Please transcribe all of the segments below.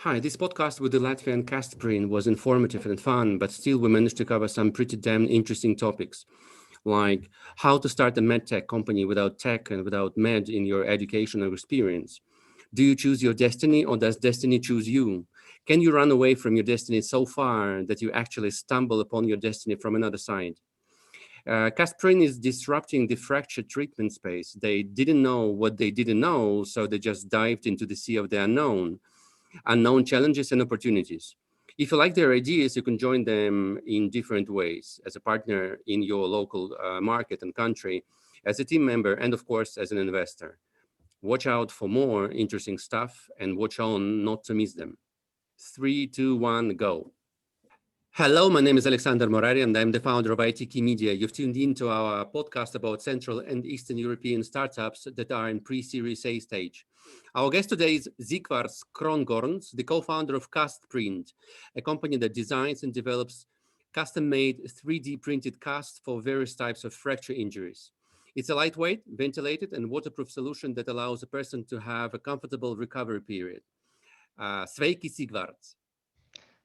Hi, this podcast with the Latvian Castprint was informative and fun, but still we managed to cover some pretty damn interesting topics, like how to start a medtech company without tech and without med in your educational experience. Do you choose your destiny or does destiny choose you? Can you run away from your destiny so far that you actually stumble upon your destiny from another side? Castprint is disrupting the fractured treatment space. They didn't know what they didn't know, so they just dived into the sea of the unknown challenges and opportunities. If you like their ideas, you can join them in different ways as a partner in your local market and country, as a team member, and of course, as an investor. Watch out for more interesting stuff and watch on not to miss them. Three, two, one, go. Hello, my name is Alexander Morari, and I'm the founder of ITKeyMedia. You've tuned into our podcast about Central and Eastern European startups that are in pre-Series A stage. Our guest today is Sigvards Krongorns, the co-founder of Castprint, a company that designs and develops custom-made 3D printed casts for various types of fracture injuries. It's a lightweight, ventilated, and waterproof solution that allows a person to have a comfortable recovery period. Sveiki Sigvards.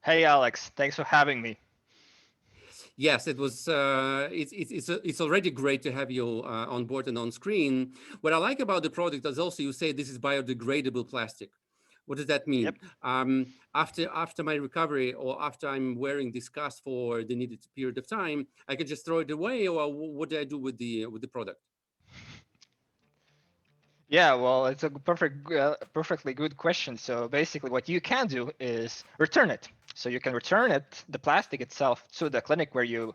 Hey Alex, thanks for having me. Yes, it was. It's already great to have you on board and on screen. What I like about the product is also you say this is biodegradable plastic. What does that mean? Yep. After my recovery or after I'm wearing this cast for the needed period of time, I can just throw it away, or what do I do with the product? Yeah, well, it's a perfectly good question. So basically, what you can do is return it. So you can return it, the plastic itself, to the clinic where you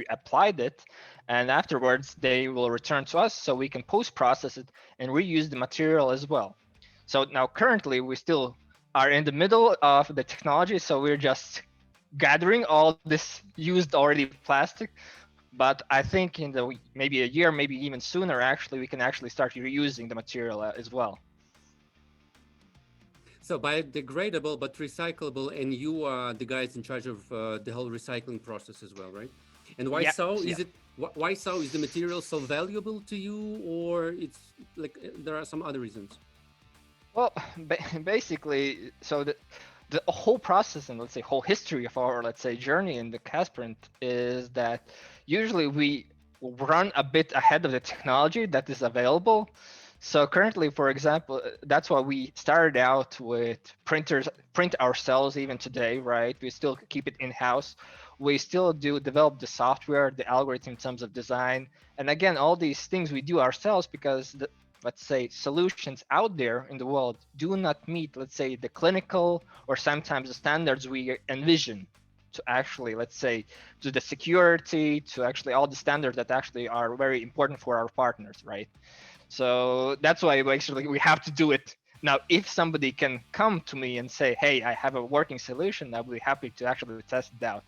applied it, and afterwards they will return to us, so we can post process it and reuse the material as well. So now currently we still are in the middle of the technology, so we're just gathering all this used already plastic. But I think in the maybe a year, maybe even sooner, actually, we can actually start reusing the material as well. So biodegradable but recyclable, and you are the guys in charge of the whole recycling process as well, right? And why Yeah, so? yeah. Is it why so? Is the material so valuable to you, or it's like there are some other reasons? Well, basically, so the whole process and let's say whole history of our let's say journey in the Castprint is that usually we run a bit ahead of the technology that is available. So currently, for example, that's why we started out with printers, print ourselves even today, right? We still keep it in-house. We still do develop the software, the algorithm in terms of design. And again, all these things we do ourselves because let's say solutions out there in the world do not meet let's say the clinical or sometimes the standards we envision to actually let's say to the security to actually all the standards that actually are very important for our partners, right? So that's why we have to do it now. If somebody can come to me and say, hey, I have a working solution, I'll be happy to actually test it out.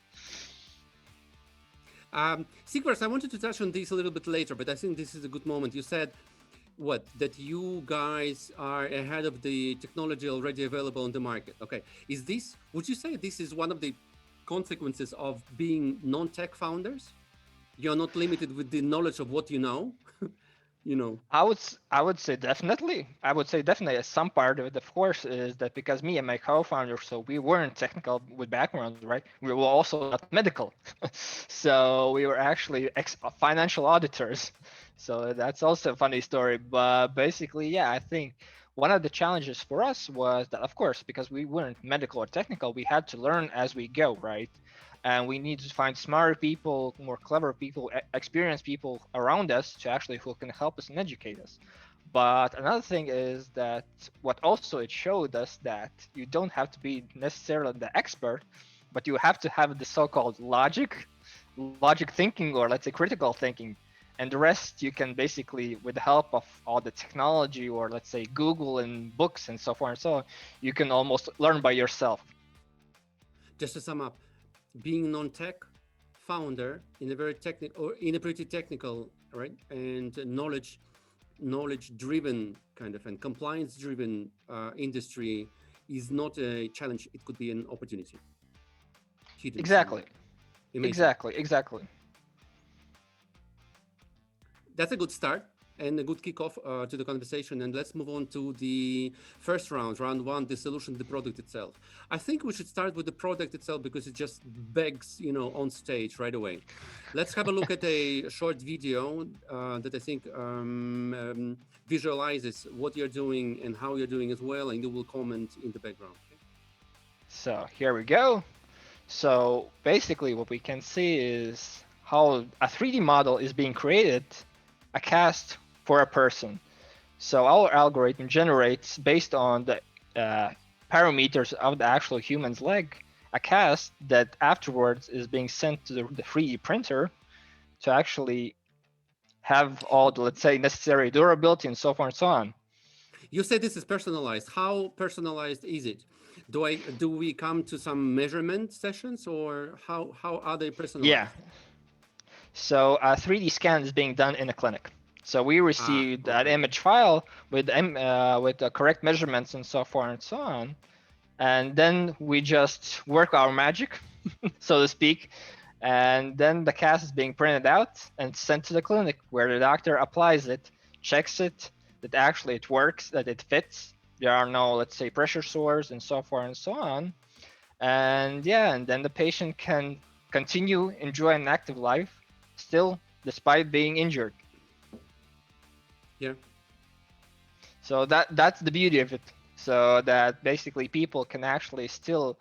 Sigvards, I wanted to touch on this a little bit later, but I think this is a good moment. You said what that you guys are ahead of the technology already available on the market. Okay, is this? Would you say this is one of the consequences of being non-tech founders? You're not limited with the knowledge of what you know. you know. I would say definitely. I would say definitely. Some part of it, of course, is that because me and my co-founder, so we weren't technical with backgrounds, right? We were also not medical, so we were actually financial auditors. So that's also a funny story. But basically, yeah, I think one of the challenges for us was that, of course, because we weren't medical or technical, we had to learn as we go, right? And we need to find smarter people, more clever people, experienced people around us to actually who can help us and educate us. But another thing is that what also it showed us that you don't have to be necessarily the expert, but you have to have the so-called logic thinking, or let's say critical thinking. And the rest you can basically, with the help of all the technology, or let's say Google and books and so forth and so on, you can almost learn by yourself. Just to sum up, being non-tech founder in a very technical or in a pretty technical, right, and knowledge driven kind of and compliance driven industry is not a challenge. It could be an opportunity hidden Exactly, somewhere. Amazing. exactly. That's a good start. and a good kickoff to the conversation. And let's move on to the first round, round one, the solution, the product itself. I think we should start with the product itself because it just begs, on stage right away. Let's have a look at a short video that I think visualizes what you're doing and how you're doing as well, and you will comment in the background. Okay? So here we go. So basically what we can see is how a 3D model is being created, a cast for a person. So our algorithm generates, based on the parameters of the actual human's leg, a cast that afterwards is being sent to the 3D printer to actually have all the, let's say, necessary durability and so forth and so on. You said this is personalized. How personalized is it? Do we come to some measurement sessions, or how are they Yeah. personalized? So a 3D scan is being done in a clinic. So we received that Okay. image file with the correct measurements and so forth and so on, and then we just work our magic, so to speak, and then the cast is being printed out and sent to the clinic where the doctor applies it, checks it, that actually it works, that it fits. There are no, let's say, pressure sores and so forth and so on. And yeah, and then the patient can continue enjoy an active life still despite being injured. Yeah. So that's the beauty of it. So that basically people can actually still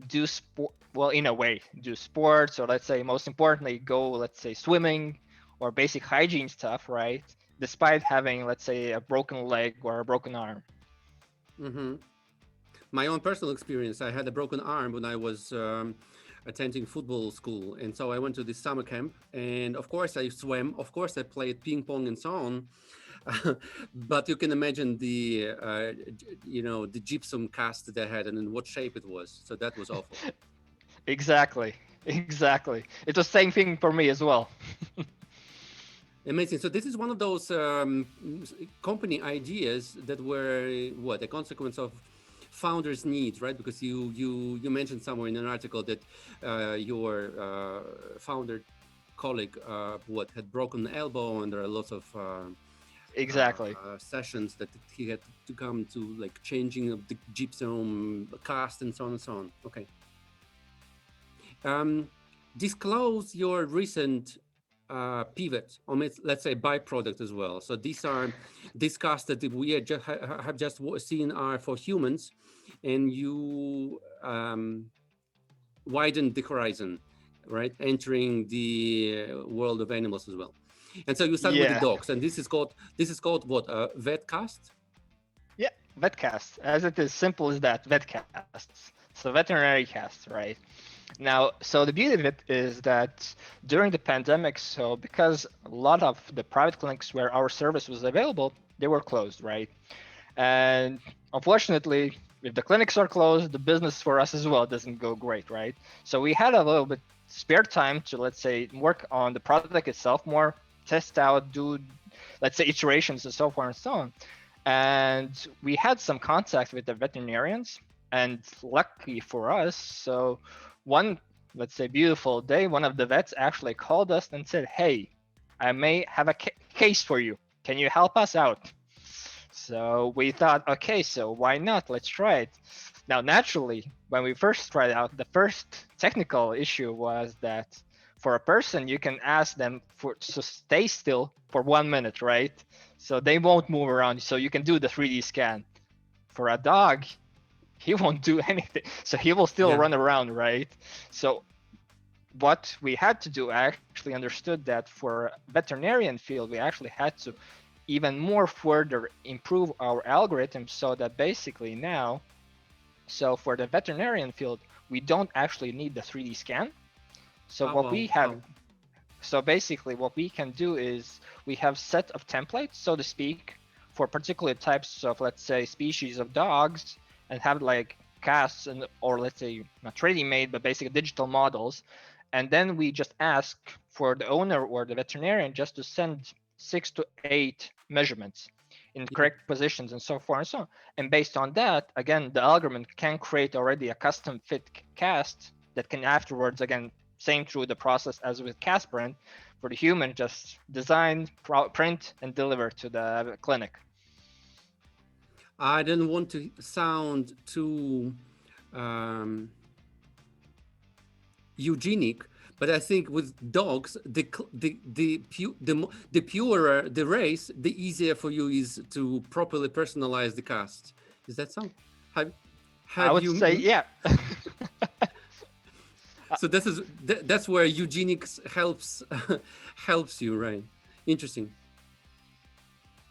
do sport, well, in a way, do sports, or let's say most importantly, go, let's say, swimming or basic hygiene stuff, right? Despite having, let's say, a broken leg or a broken arm. Mm-hmm. My own personal experience, I had a broken arm when I was attending football school. And so I went to this summer camp. And of course, I swam. Of course, I played ping pong and so on. But you can imagine the gypsum cast that I had and in what shape it was. So that was awful. Exactly. Exactly. It's the same thing for me as well. Amazing. So this is one of those company ideas that were what a consequence of founders' needs, right? Because you mentioned somewhere in an article that your founder colleague what had broken elbow, and there are lots of Exactly. sessions that he had to come to, like changing of the gypsum cast and so on and so on. Okay. Disclose your recent pivot, or let's say byproduct as well. So these are discussed that we have just seen are for humans, and you widen the horizon, right? Entering the world of animals as well. And so you start with the Yeah. dogs, and this is called what? Vetcast. Yeah, vetcast, as it is simple as that, vetcasts. So veterinary casts, right? Now, so the beauty of it is that during the pandemic, so because a lot of the private clinics where our service was available, they were closed, right? And unfortunately, if the clinics are closed, the business for us as well doesn't go great, right? So we had a little bit spare time to, let's say, work on the product itself more, test out, do, let's say, iterations and so forth and so on. And we had some contact with the veterinarians, and lucky for us, so one, let's say, beautiful day, one of the vets actually called us and said, hey, I may have a case for you, can you help us out? So we thought, okay, so why not, let's try it. Now naturally, when we first tried out, the first technical issue was that for a person, you can ask them to stay still for 1 minute, right? So they won't move around, so you can do the 3D scan. For a dog, he won't do anything, so he will still Yeah. run around, right? So what we had to do, I actually understood that for veterinarian field, we actually had to even more further improve our algorithm, so that basically now, so for the veterinarian field, we don't actually need the 3D scan. So Oh, what wow. we have, Wow. so basically what we can do is we have set of templates, so to speak, for particular types of, let's say, species of dogs, and have like casts and, or let's say not ready-made, but basically digital models. And then we just ask for the owner or the veterinarian just to send 6 to 8 measurements in Yeah. correct positions and so forth and so on. And based on that, again, the algorithm can create already a custom fit cast that can afterwards, again, same through the process as with Castprint. For the human, just design, print, and deliver to the clinic. I didn't want to sound too um, eugenic, but I think with dogs, the purer the race, the easier for you is to properly personalize the cast. Is that so? Have I have would say, you? yeah. So that's where eugenics helps you, right? Interesting.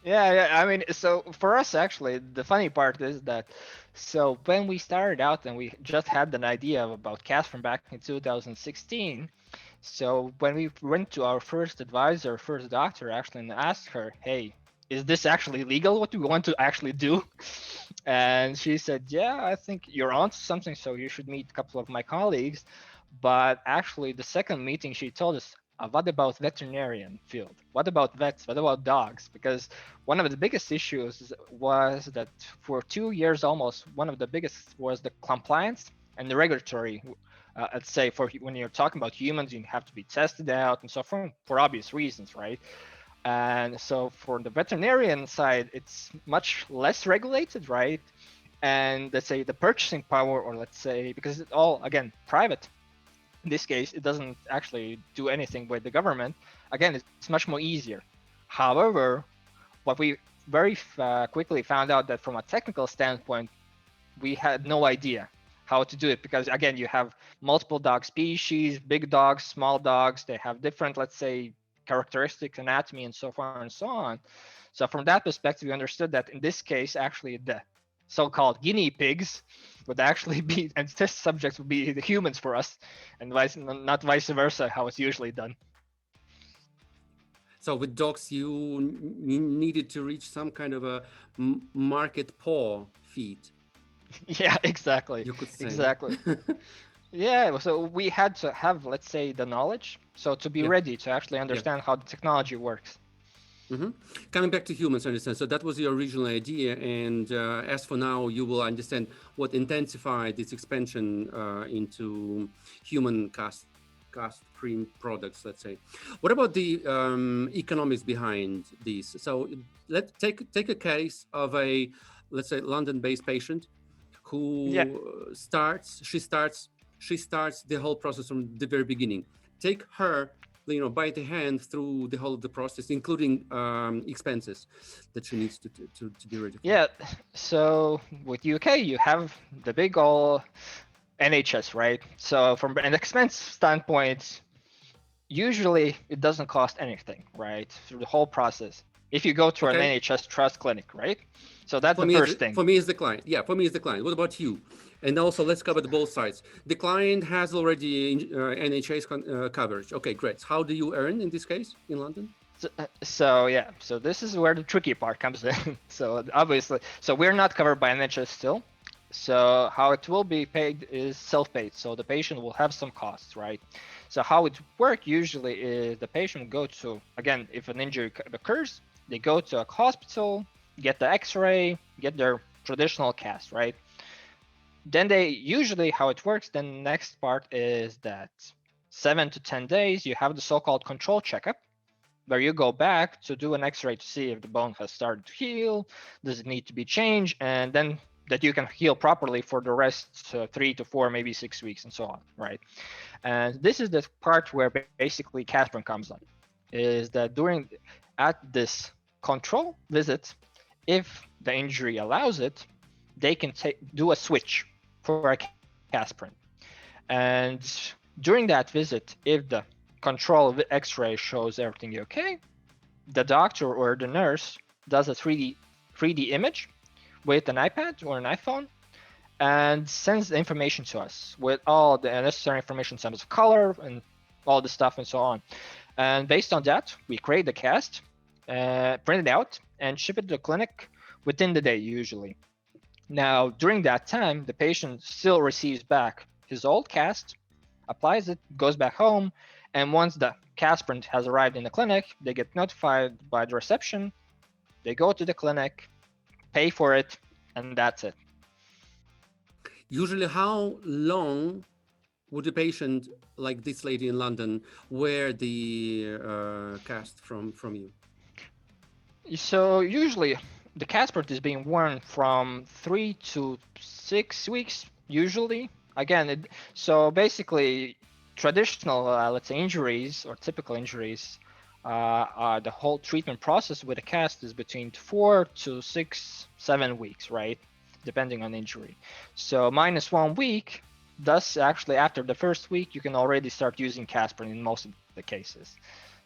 Yeah, I mean, so for us, actually, the funny part is that, so when we started out and we just had an idea about CAS from back in 2016, so when we went to our first advisor, first doctor, actually, and asked her, hey, is this actually legal? What do we want to actually do? And she said, yeah, I think you're onto something, so you should meet a couple of my colleagues. But actually, the second meeting, she told us, what about veterinarian field? What about vets? What about dogs? Because one of the biggest issues was that for 2 years almost, one of the biggest was the compliance and the regulatory. Let's say for when you're talking about humans, you have to be tested out and so on for obvious reasons, right? And so for the veterinarian side, it's much less regulated, right? And let's say the purchasing power, or let's say because it's all again private. In this case, it doesn't actually do anything with the government. Again, it's much more easier. However, what we very quickly found out that from a technical standpoint, we had no idea how to do it because again, you have multiple dog species, big dogs, small dogs. They have different, let's say, characteristics, anatomy, and so far and so on. So from that perspective, we understood that in this case, actually, the so-called guinea pigs would actually be, and test subjects would be the humans for us, and not vice versa, how it's usually done. So with dogs, you needed to reach some kind of a market paw feet, Yeah, exactly, you could say. exactly. Yeah, so we had to have, let's say, the knowledge, so to be Yeah, ready to actually yeah. understand how the technology works. hmm Coming back to humans, I understand. So that was your original idea, and as for now, you will understand what intensified its expansion into human cast print products. Let's say. What about the economics behind these? So let's take a case of a, let's say, London-based patient Yeah, who she starts the whole process from the very beginning. Take her, by the hand through the whole of the process, including expenses that she needs to be ready for. yeah. So with UK, you have the big old NHS, right? So from an expense standpoint, usually it doesn't cost anything, right? Through the whole process. If you go to an Okay, NHS trust clinic, right? So that's for the me first thing. for me is the client. Yeah, for me is the client. What about you? And also, let's cover the both sides. The client has already NHS coverage. Okay, great. How do you earn in this case in London? So yeah, so this is where the tricky part comes in. So obviously, so we're not covered by NHS still. So how it will be paid is self-paid. So the patient will have some costs, right? So how it works usually is the patient go to, again, if an injury occurs, they go to a hospital, get the X-ray, get their traditional cast, right? Then they usually how it works. Then next part is that 7 to 10 days you have the so-called control checkup where you go back to do an x-ray to see if the bone has started to heal, does it need to be changed, and then that you can heal properly for the rest 3 to 4, maybe 6 weeks and so on, right? And this is the part where basically Castprint comes on, is that during at this control visit, if the injury allows it, they can do a switch for a Castprint. And during that visit, if the control x-ray shows everything okay, the doctor or the nurse does a 3D image with an iPad or an iPhone and sends the information to us with all the necessary information, such as color and all the stuff and so on. And based on that, we create the cast, print it out, and ship it to the clinic within the day usually. Now, during that time, the patient still receives back his old cast, applies it, goes back home, and once the cast print has arrived in the clinic, they get notified by the reception, they go to the clinic, pay for it, and that's it. Usually, how long would a patient like this lady in London wear the cast from you? So usually the Castprint is being worn from 3 to 6 weeks, usually. Again, so basically traditional, let's say injuries or typical injuries, the whole treatment process with a cast is between 4 to 6, 7 weeks, right? Depending on injury. So minus 1 week, thus actually after the first week, you can already start using Castprint in most of the cases.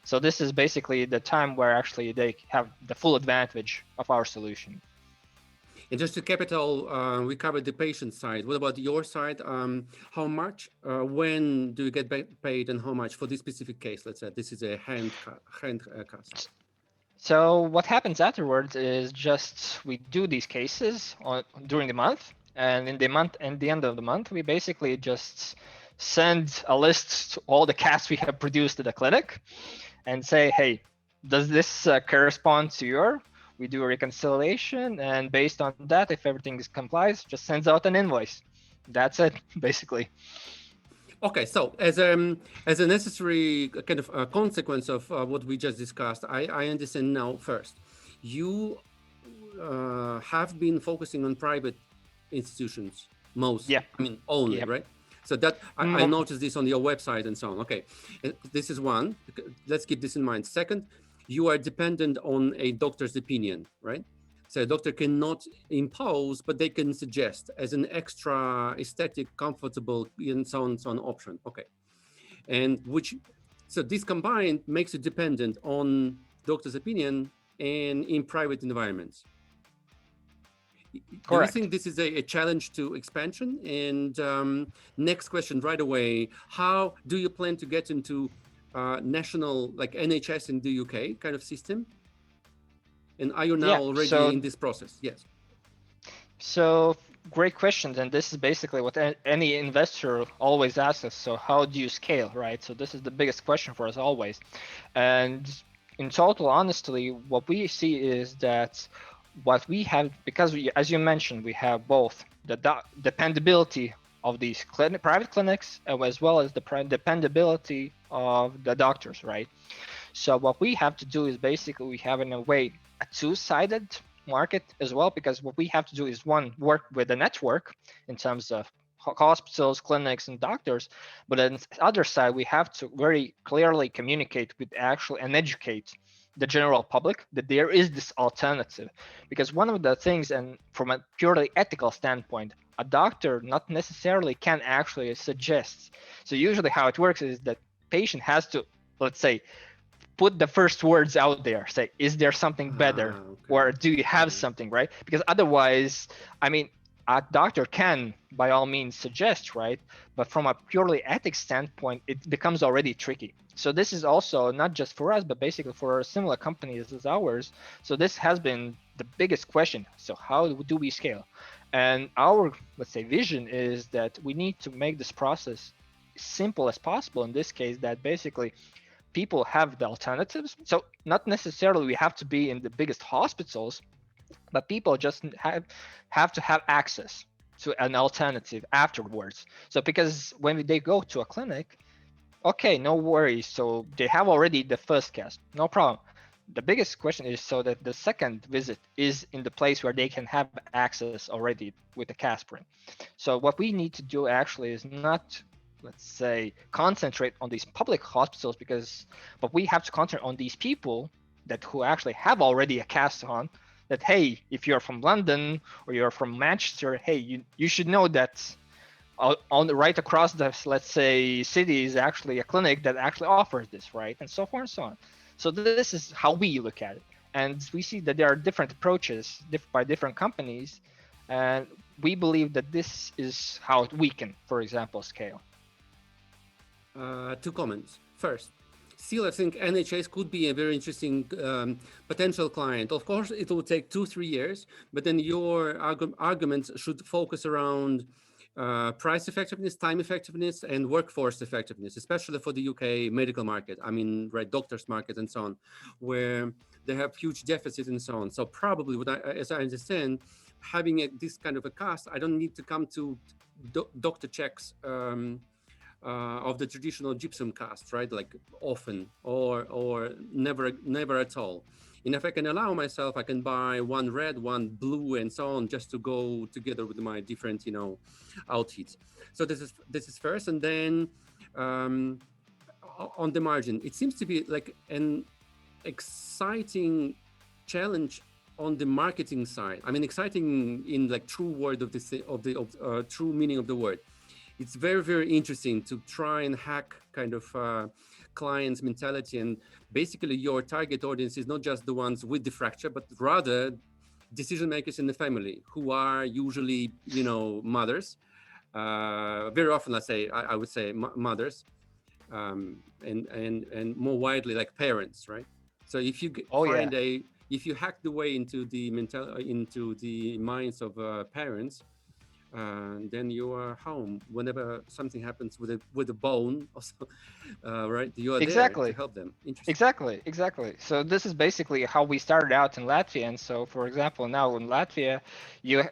So this is basically the time where actually they have the full advantage of our solution. And just to capital, we covered the patient side. What about your side? How much? When do you get paid, and how much for this specific case? Let's say this is a hand cast. So what happens afterwards is just we do these cases during the month, and in the month and the end of the month, we basically just send a list to all the casts we have produced to the clinic, and say, hey, does this correspond to your? We do a reconciliation, and based on that, if everything is complies, just sends out an invoice. That's it, basically. Okay, so as a necessary kind of consequence of what we just discussed, I understand now. First, you have been focusing on private institutions mostly. Yeah. I mean, only, Yeah. right? So that I noticed this on your website and so on. Okay, this is one. Let's keep this in mind. Second, you are dependent on a doctor's opinion, right? So a doctor cannot impose, but they can suggest as an extra aesthetic, comfortable, and so on option. Okay, and which, so this combined makes you dependent on doctor's opinion and in private environments. Do you Correct. think this is a challenge to expansion? And next question right away, how do you plan to get into national, like NHS in the UK kind of system? And are you now Yeah. already in this process? Yes. So great questions, and this is basically what any investor always asks us. So how do you scale, right? So this is the biggest question for us always. And in total, honestly, what we see is that what we have, because we, as you mentioned, we have both the dependability of these private clinics as well as the dependability of the doctors, right? So what we have to do is basically we have in a way a two-sided market as well, because what we have to do is one, work with the network in terms of hospitals, clinics, and doctors, but on the other side, we have to very clearly communicate with actual and educate the general public that there is this alternative. Because one of the things, and from a purely ethical standpoint, a doctor not necessarily can actually suggest. So usually how it works is that patient has to, let's say, put the first words out there, say, is there something better, Okay. or do you have something, right? Because otherwise, I mean, a doctor can by all means suggest, right? But from a purely ethics standpoint, it becomes already tricky. So this is also not just for us, but basically for similar companies as ours. So this has been the biggest question. So how do we scale? And our, let's say, vision is that we need to make this process simple as possible. In this case, that basically people have the alternatives. So not necessarily we have to be in the biggest hospitals, but people just have to have access to an alternative afterwards. So because when they go to a clinic, okay, no worries. So they have already the first cast, no problem. The biggest question is so that the second visit is in the place where they can have access already with the Castprint. So what we need to do actually is not, let's say, concentrate on these public hospitals, because but we have to concentrate on these people that who actually have already a cast on, that hey, if you're from London or you're from Manchester, hey, you should know that on the right across the, let's say, city is actually a clinic that actually offers this, right? And so forth and so on. So this is how we look at it. And we see that there are different approaches by different companies. And we believe that this is how we can, for example, scale. Two comments. First, still, I think NHS could be a very interesting potential client. Of course, it will take 2-3 years, but then your arguments should focus around price effectiveness, time effectiveness, and workforce effectiveness, especially for the UK medical market. I mean, right, doctors market and so on, where they have huge deficits and so on. So probably, as I understand, having this kind of a cast, I don't need to come to doctor checks. of the traditional gypsum cast, right? Like often or never at all. And if I can allow myself, I can buy one red, one blue, and so on, just to go together with my different, outfits. So this is first, and then um, on the margin, it seems to be like an exciting challenge on the marketing side. I mean, exciting in like true word of the true meaning of the word. It's very, very interesting to try and hack kind of clients' mentality, and basically your target audience is not just the ones with the fracture, but rather decision makers in the family, who are usually mothers. Very often, I would say mothers, and more widely like parents, right? So if you Oh yeah. if you hack the way into the minds of parents, then you are home whenever something happens with a bone also, right? You are there to Exactly. help them. Interesting. Exactly. So this is basically how we started out in Latvia. And so, for example, now in Latvia, you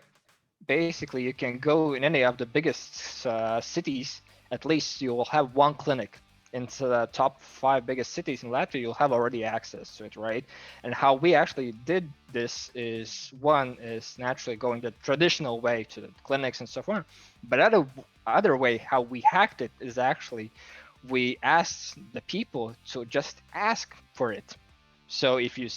basically you can go in any of the biggest cities. At least you will have one clinic. Into the top 5 biggest cities in Latvia, you'll have already access to it, right? And how we actually did this is, one is naturally going the traditional way to the clinics and so on. But other way how we hacked it is actually we asked the people to just ask for it. So if you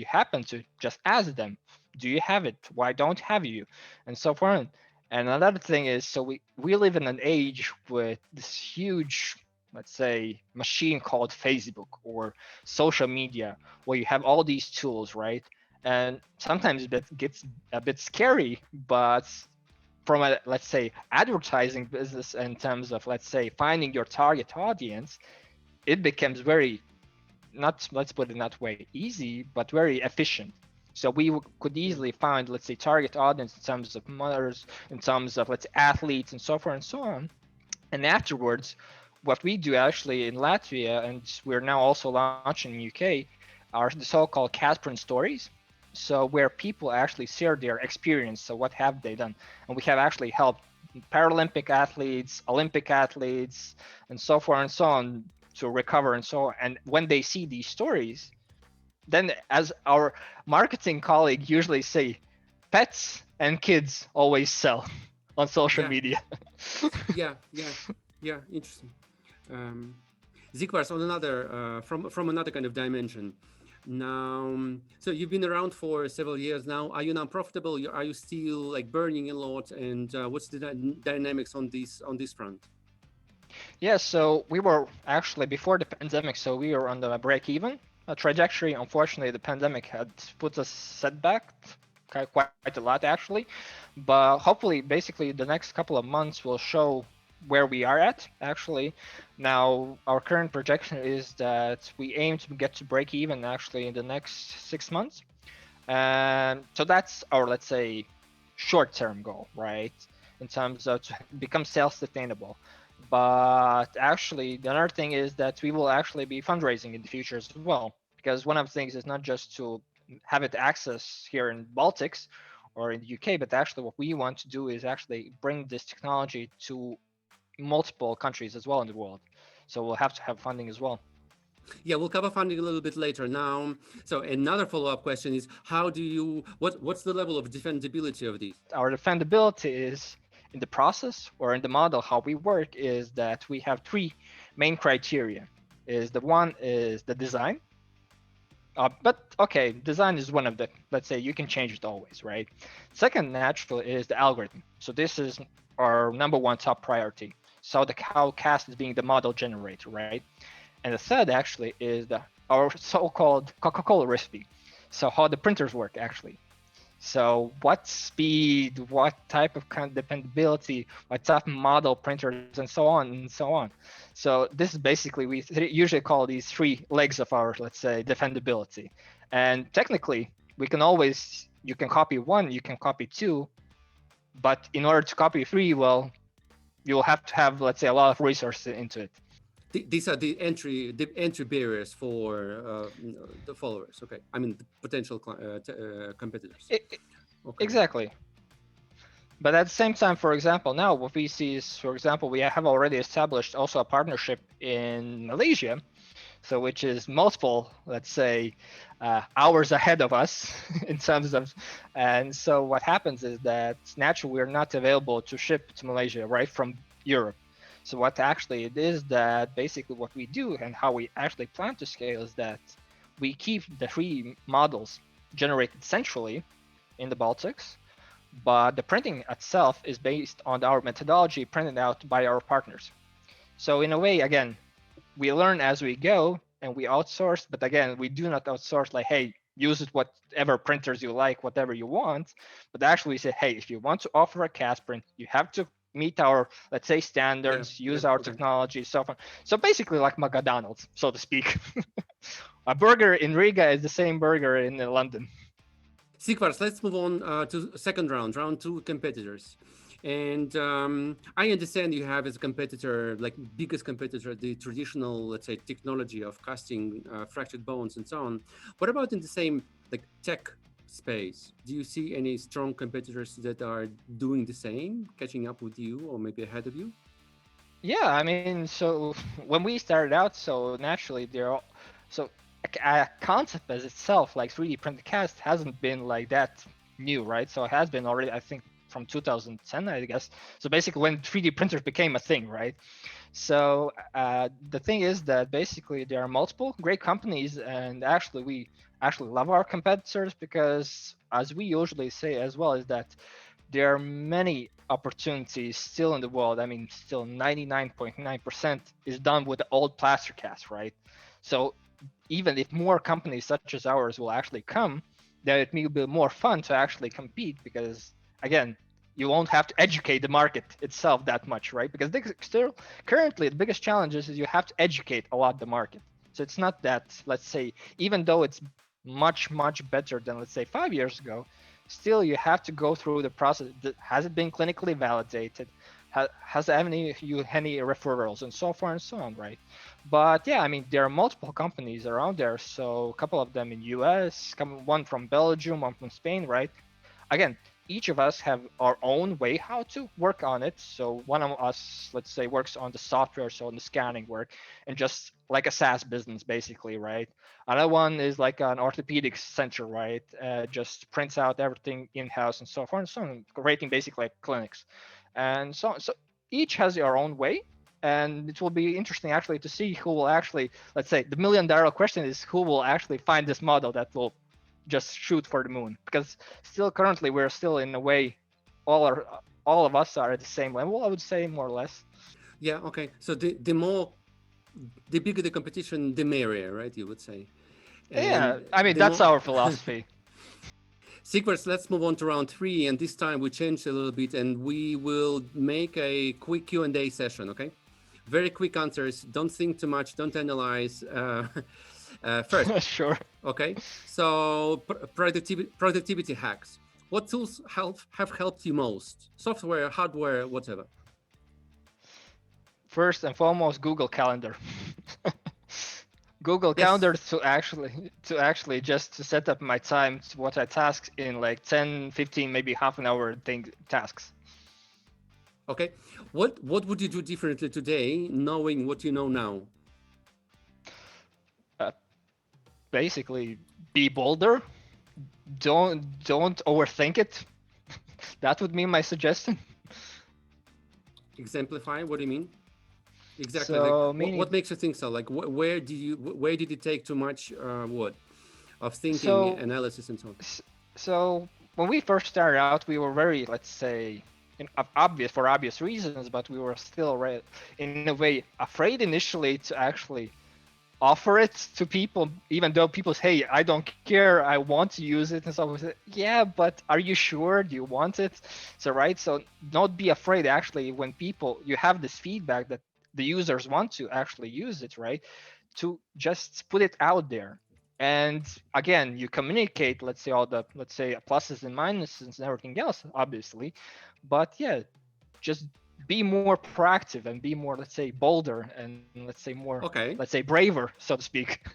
happen to just ask them, do you have it? Why don't have you? And so forth. And another thing is, so we live in an age with this huge, let's say, machine called Facebook or social media, where you have all these tools, right? And sometimes that gets a bit scary, but from a, let's say, advertising business in terms of, let's say, finding your target audience, it becomes very, not, let's put it that way, easy, but very efficient. So we could Yeah. easily find, let's say, target audience in terms of mothers, in terms of, let's say, athletes, and so forth and so on. And afterwards, what we do actually in Latvia, and we're now also launching in UK, are the so-called Castprint stories. So where people actually share their experience. So what have they done? And we have actually helped Paralympic athletes, Olympic athletes, and so forth and so on to recover and so on. And when they see these stories, then as our marketing colleague usually say, pets and kids always sell on social Yeah. media. Yeah. Interesting. um Zikvars, on another from another kind of dimension. Now, so you've been around for several years now. Are you now profitable? Are you still like burning a lot? And what's the dynamics on this front? Yeah, so we were actually before the pandemic, so we were on the break even trajectory. Unfortunately, the pandemic had put us setback quite a lot actually, but hopefully, basically, the next couple of months will show where we are at actually. Now, our current projection is that we aim to get to break even actually in the next 6 months, and so that's our, let's say, short-term goal, right? In terms of to become self-sustainable. But actually, the other thing is that we will actually be fundraising in the future as well. Because one of the things is not just to have it access here in Baltics or in the UK, but actually what we want to do is actually bring this technology to multiple countries as well in the world. So we'll have to have funding as well. Yeah, we'll cover funding a little bit later. Now, so another follow-up question is, how do you what's the level of defendability of these? Our defendability is in the process or in the model how we work is that we have three main criteria. Is the one is the design. But okay, design is one of the, let's say, you can change it always, right? Second, natural, is the algorithm. So this is our number one top priority. So the how cast is being the model generator, right? And the third actually is the our so-called Coca-Cola recipe. So how the printers work actually. So what speed, what type of kind of dependability, what type of model printers, and so on and so on. So this is basically, we usually call these three legs of our, let's say, defendability. And technically, we can always, you can copy one, you can copy two, but in order to copy three, well, you'll have to have, let's say, a lot of resources into it. These are the entry barriers for the followers. Okay, I mean the potential competitors. I- Okay. exactly. But at the same time, for example, now what we see is, for example, we have already established also a partnership in Malaysia, so which is multiple, let's say, hours ahead of us in terms of, and so what happens is that naturally we're not available to ship to Malaysia right from Europe. So what actually it is that basically what we do and how we actually plan to scale is that we keep the 3D models generated centrally in the Baltics, but the printing itself is based on our methodology printed out by our partners. So in a way, again, we learn as we go and we outsource, but again, we do not outsource like, hey, use it whatever printers you like, whatever you want, but actually we say, hey, if you want to offer a Castprint, you have to meet our, let's say, Yeah, standards, yeah, use our okay. technology, so on. So basically like McDonald's, so to speak. A burger in Riga is the same burger in London. Sigvards, let's move on to second round two competitors. And I understand you have as a competitor, like biggest competitor, the traditional, let's say, technology of casting fractured bones and so on. What about in the same like tech space? Do you see any strong competitors that are doing the same, catching up with you or maybe ahead of you? Yeah, I mean, so when we started out, so naturally they're all, so a concept as itself, like 3D printed cast, hasn't been like that new, right? So it has been already, I think, from 2010, I guess. So basically, when 3D printers became a thing, right? So the thing is that basically there are multiple great companies, and actually we actually love our competitors because, as we usually say as well, is that there are many opportunities still in the world. I mean, still 99.9% is done with the old plaster cast, right? So even if more companies such as ours will actually come, then it may be more fun to actually compete because, again, you won't have to educate the market itself that much, right? Because still currently the biggest challenge is you have to educate a lot the market. So it's not that, let's say, even though it's much better than, let's say, 5 years ago, still you have to go through the process. Has it been clinically validated? Has any referrals and so far and so on, right? But yeah, I mean there are multiple companies around there. So a couple of them in US, one from Belgium, one from Spain, right? Again, each of us have our own way how to work on it. So one of us, let's say, works on the software, so on the scanning work, and just like a SaaS business, basically, right? Another one is like an orthopedic center, right? Just prints out everything in-house and so forth and so on, creating basically like clinics, and so on. So each has their own way, and it will be interesting actually to see who will actually, let's say, the $1 million question is who will actually find this model that will just shoot for the moon, because still currently we're still in a way all of us are at the same level, I would say, more or less. Yeah, okay. So the bigger the competition, the merrier, right? You would say. Yeah, And I mean the that's more our philosophy. Secrets, let's move on to round three, and this time we changed a little bit, and we will make a quick Q&A session, okay? Very quick answers, don't think too much, don't analyze. First, Sure. okay? So productivity hacks. What tools have helped you most? Software, hardware, whatever. First and foremost, Google Calendar. Google Yes, Calendar to actually just to set up my time to what I tasks in like 10, 15, maybe half an hour thing tasks. okay. What would you do differently today, knowing what you know now? Uh, Basically, be bolder. Don't overthink it. That would be my suggestion. Exemplify, what do you mean? Exactly. Like, So what meaning, makes you think so? Like, where did it take too much, what, of thinking, so analysis, and so on? so when we first started out, we were very, let's say, obvious for obvious reasons, but we were still in a way afraid initially to actually offer it to people, even though people say, "Hey, I don't care, I want to use it," and so we say, "Yeah, but are you sure? Do you want it?" So right, so don't be afraid. Actually, when people you have this feedback that the users want to actually use it, right? To just put it out there, and again, you communicate. Let's say all the pluses and minuses and everything else, obviously, but yeah, just be more proactive and be more, let's say, bolder and let's say more, let's Okay. say, braver, so to speak.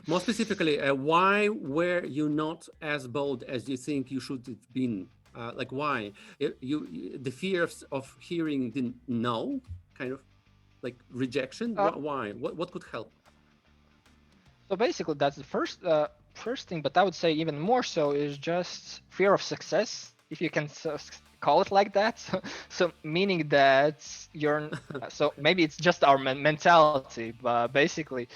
More specifically, why were you not as bold as you think you should have been Like why? The fear of hearing the no, kind of like rejection. Uh, Why? What could help? so basically, that's the first thing. But I would say even more so is just fear of success, if you can call it like that. So meaning that you're so maybe it's just our mentality, but basically,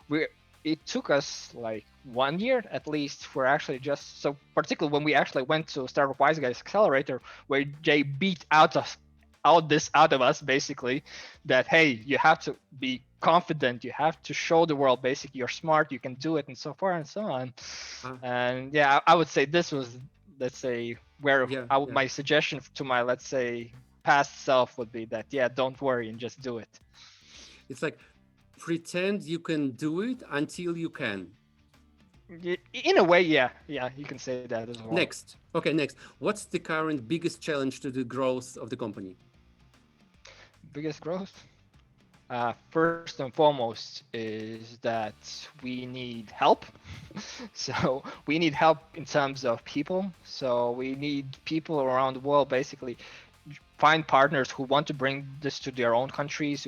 we it took us like 1 year at least for actually just so particularly when we actually went to Startup Wise Guys Accelerator, where they beat out of us basically, that hey, you have to be confident, you have to show the world basically you're smart, you can do it, and so forth and so on. Uh, And yeah, I would say this was, let's say, where yeah, yeah. my suggestion to my, let's say, past self would be that yeah, don't worry and just do it. It's like pretend you can do it until you can. In a way, yeah, you can say that as well. Next. Okay, next. What's the current biggest challenge to the growth of the company? Biggest growth? First and foremost is that we need help. So we need help in terms of people. So we need people around the world basically find partners who want to bring this to their own countries.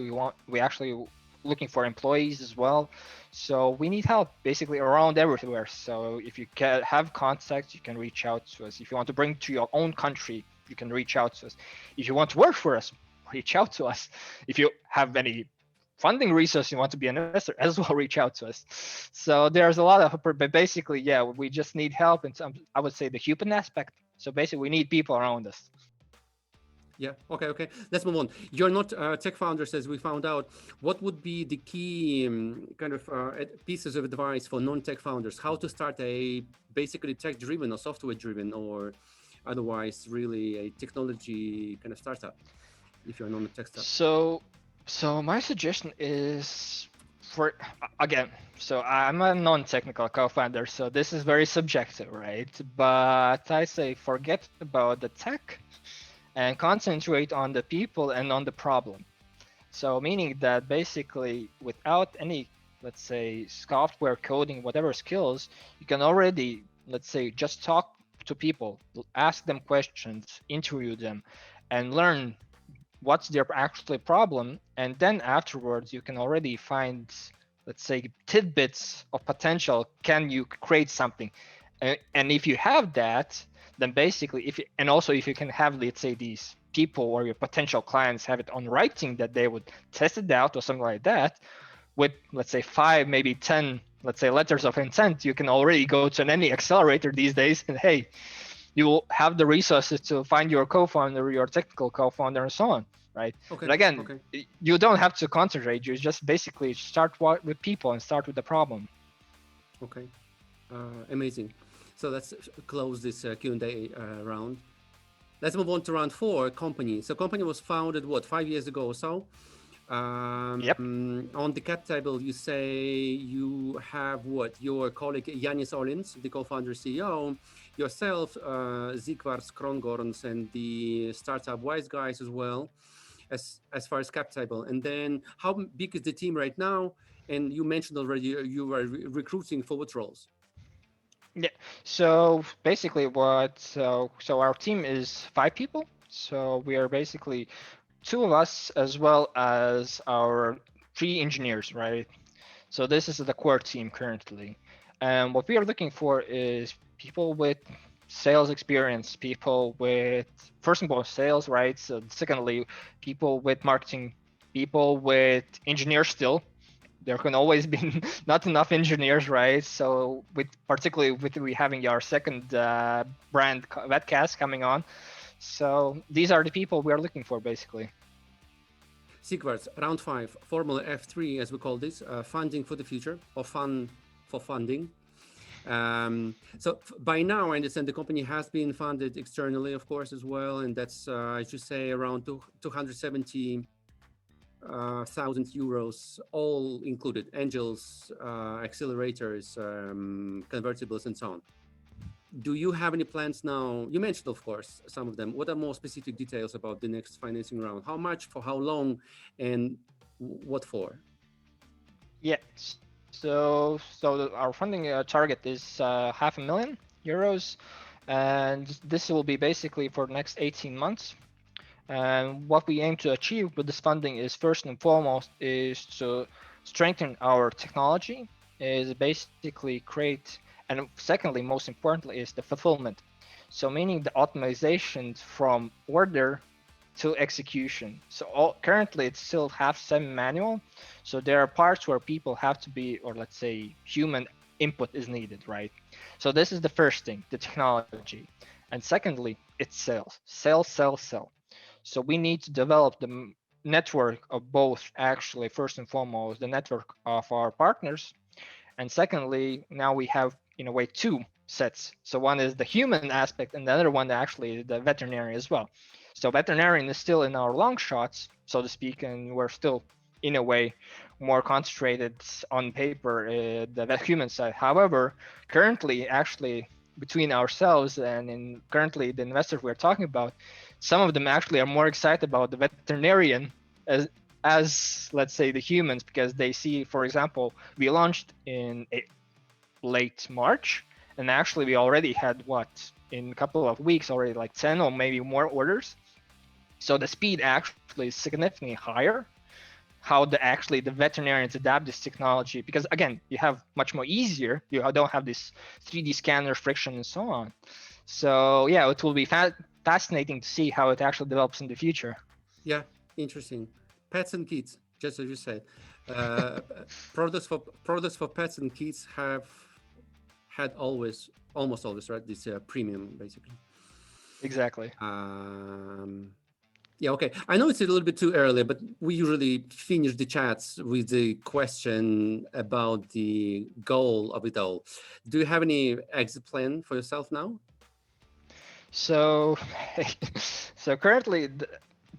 We actually looking for employees as well. So we need help basically around everywhere. So if you can have contacts, you can reach out to us. If you want to bring to your own country, you can reach out to us. If you want to work for us, reach out to us. If you have any funding resource, you want to be an investor as well, reach out to us. So there's a lot of, but basically, yeah, we just need help in some, I would say, the human aspect. So basically, we need people around us. Yeah. Okay. Okay. Let's move on. You're not tech founders, as we found out. What would be the key kind of pieces of advice for non-tech founders? How to start a basically tech-driven or software-driven or otherwise really a technology kind of startup if you're not a tech startup? So my suggestion is for again. So I'm a non-technical co-founder, so this is very subjective, right? But I say forget about the tech and concentrate on the people and on the problem. So meaning that basically without any, let's say, software coding, whatever skills, you can already, let's say, just talk to people, ask them questions, interview them, and learn what's their actual problem. And then afterwards, you can already find, let's say, tidbits of potential. Can you create something? And if you have that, then basically, and also if you can have, let's say, these people or your potential clients have it on writing that they would test it out or something like that, with, let's say, 5, maybe 10, let's say, letters of intent, you can already go to any accelerator these days and hey, you will have the resources to find your co-founder, your technical co-founder, and so on, right? Okay. But again, Okay. you don't have to concentrate. You just basically start with people and start with the problem. Okay. Amazing. So let's close this Q&A round. Let's move on to round 4, company. So company was founded, what, 5 years ago or so? Yep. On the cap table, you say you have what? Your colleague Yanis Olins, the co-founder CEO, yourself, Sigvards, Krongorns, and the startup Wise Guys as well, as far as cap table. And then how big is the team right now? And you mentioned already you are recruiting for what roles? Yeah. So basically, so our team is 5 people. So we are basically 2 of us as well as our 3 engineers, right? So this is the core team currently. And what we are looking for is people with sales experience, people with, first of all, sales, right? So secondly, people with marketing, people with engineers still. There can always be not enough engineers, right? So with particularly with we having our second brand webcast coming on. So these are the people we are looking for basically. Sigvards, round 5, Formula F3, as we call this, funding for the future, or fun for funding. So by now, I understand the company has been funded externally, of course, as well, and that's I should say around 270,000 euros, all included: angels, accelerators, convertibles, and so on. Do you have any plans now? You mentioned, of course, some of them. What are more specific details about the next financing round? How much, for how long, and what for? Yeah. So our funding target is 500,000 euros, And this will be basically for the next 18 months. And what we aim to achieve with this funding is first and foremost is to strengthen our technology, is basically create, and secondly, most importantly, is the fulfillment. So meaning the optimizations from order to execution. So currently it's still half semi-manual. So there are parts where people have to be, or let's say human input is needed, right? So this is the first thing, the technology. And secondly, it's sales. Sell, sell, sell. So we need to develop the network of both, actually, first and foremost, the network of our partners. And secondly, now we have, in a way, two sets. So one is the human aspect, and the other one actually is the veterinarian as well. So veterinarian is still in our long shots, so to speak, and we're still, in a way, more concentrated on paper, the human side. However, currently, actually, between ourselves and in currently the investors we're talking about, some of them actually are more excited about the veterinarian as let's say the humans, because they see, for example, we launched in late March, and actually we already had what, in a couple of weeks already, like 10 or maybe more orders. So the speed actually is significantly higher. How the veterinarians adapt this technology, because again, you have much more easier, you don't have this 3D scanner friction and so on. So yeah, it will be fascinating to see how it actually develops in the future. Yeah, interesting. Pets and kids, just as you said. Uh, products for pets and kids have had almost always, right? This premium, basically. Exactly. Yeah, okay. I know it's a little bit too early, but we usually finish the chats with the question about the goal of it all. Do you have any exit plan for yourself now? So, so currently,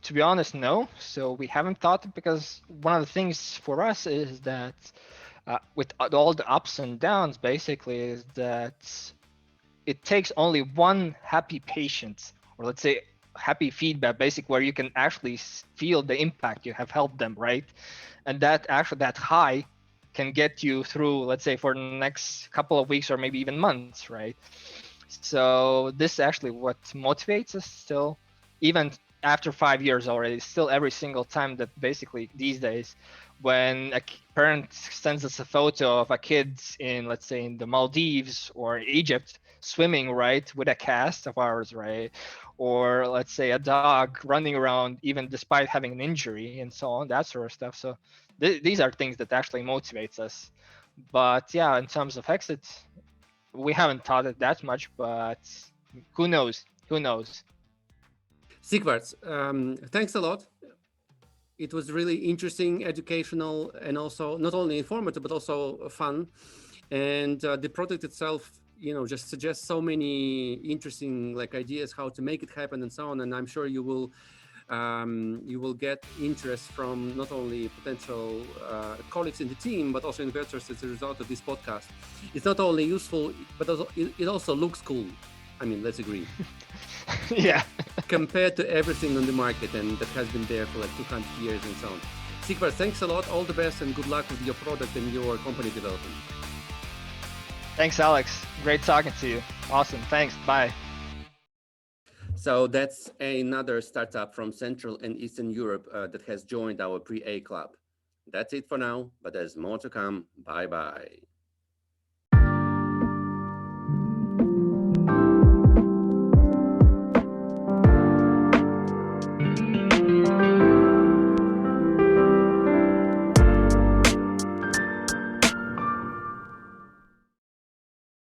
to be honest, no. So we haven't thought it, because one of the things for us is that with all the ups and downs, basically, is that it takes only one happy patient, or let's say happy feedback, basic, where you can actually feel the impact you have helped them, right? And that high can get you through, let's say, for the next couple of weeks or maybe even months, right? So this is actually what motivates us still, even after 5 years already, still every single time that basically these days, when a parent sends us a photo of a kid in, let's say, in the Maldives or Egypt swimming, right, with a cast of ours, right, or let's say a dog running around even despite having an injury and so on, that sort of stuff. So these are things that actually motivates us. But yeah, in terms of exits, we haven't thought it that much, but who knows? Who knows? Sigvards, thanks a lot. It was really interesting, educational, and also not only informative, but also fun. And the product itself, just suggests so many interesting ideas how to make it happen and so on. And I'm sure you will get interest from not only potential colleagues in the team, but also investors as a result of this podcast. It's not only useful, but also, it also looks cool. I mean, let's agree. Yeah. Compared to everything on the market and that has been there for 200 years and so on. Sigvard, thanks a lot. All the best and good luck with your product and your company development. Thanks, Alex. Great talking to you. Awesome. Thanks. Bye. So that's another startup from Central and Eastern Europe that has joined our pre-A club. That's it for now, but there's more to come. Bye-bye.